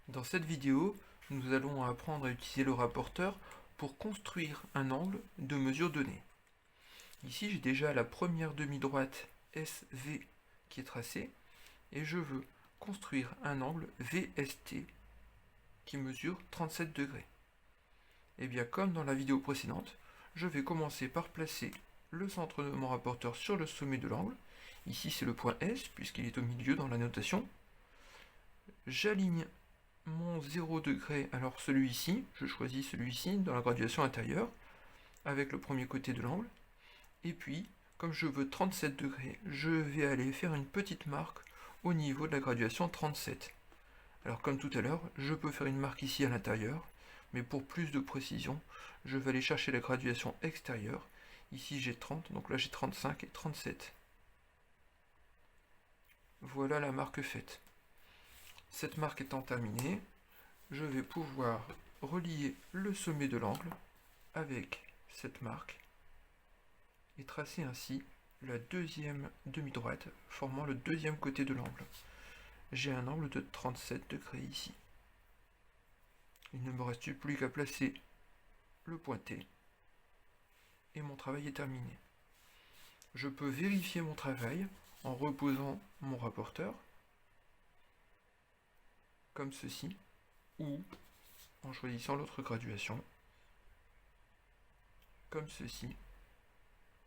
Dans cette vidéo, nous allons apprendre à utiliser le rapporteur pour construire un angle de mesure donnée. Ici, j'ai déjà la première demi-droite SV qui est tracée et je veux construire un angle VST qui mesure 37 degrés. Et bien, comme dans la vidéo précédente, je vais commencer par placer le centre de mon rapporteur sur le sommet de l'angle. Ici, c'est le point S puisqu'il est au milieu dans la notation. J'aligne mon 0 degré, alors celui-ci, je choisis celui-ci dans la graduation intérieure, avec le premier côté de l'angle, et puis, comme je veux 37 degrés, je vais aller faire une petite marque au niveau de la graduation 37. Alors comme tout à l'heure, je peux faire une marque ici à l'intérieur, mais pour plus de précision, je vais aller chercher la graduation extérieure. Ici j'ai 30, donc là j'ai 35 et 37. Voilà la marque faite. Cette marque étant terminée, je vais pouvoir relier le sommet de l'angle avec cette marque et tracer ainsi la deuxième demi-droite formant le deuxième côté de l'angle. J'ai un angle de 37 degrés ici. Il ne me reste plus qu'à placer le pointé et mon travail est terminé. Je peux vérifier mon travail en reposant mon rapporteur comme ceci ou en choisissant l'autre graduation comme ceci.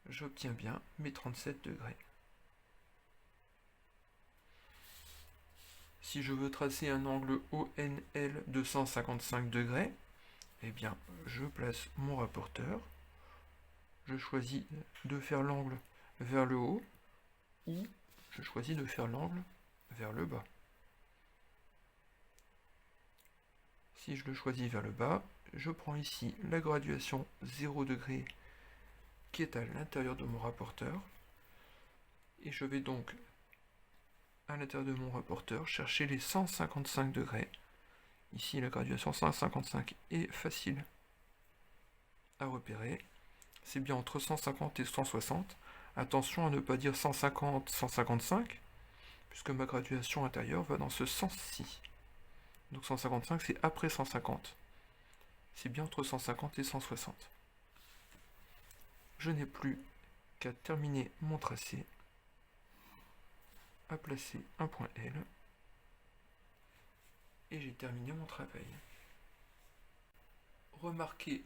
J'obtiens bien mes 37 degrés. Si je veux tracer un angle ONL de 155 degrés, eh bien, je place mon rapporteur, je choisis de faire l'angle vers le haut, ou je choisis de faire l'angle vers le bas. Si je le choisis vers le bas, je prends ici la graduation 0 degré qui est à l'intérieur de mon rapporteur, et je vais donc à l'intérieur de mon rapporteur chercher les 155 degrés. Ici, la graduation 155 est facile à repérer. C'est bien entre 150 et 160. Attention à ne pas dire 150, 155, puisque ma graduation intérieure va dans ce sens-ci. Donc 155, c'est après 150. C'est bien entre 150 et 160. Je n'ai plus qu'à terminer mon tracé, à placer un point L, et j'ai terminé mon travail. Remarquez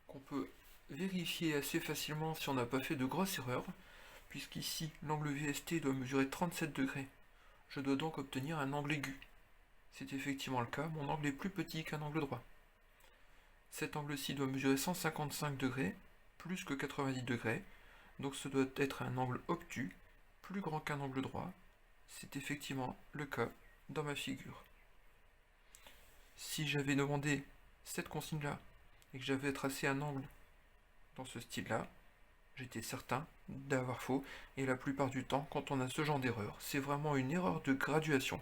qu'on peut vérifier assez facilement si on n'a pas fait de grosses erreurs, puisqu'ici l'angle VST doit mesurer 37 degrés. Je dois donc obtenir un angle aigu. C'est effectivement le cas, mon angle est plus petit qu'un angle droit. Cet angle-ci doit mesurer 155 degrés, plus que 90 degrés, donc ce doit être un angle obtus, plus grand qu'un angle droit. C'est effectivement le cas dans ma figure. Si j'avais demandé cette consigne-là, et que j'avais tracé un angle dans ce style-là, j'étais certain d'avoir faux, et la plupart du temps, quand on a ce genre d'erreur, c'est vraiment une erreur de graduation.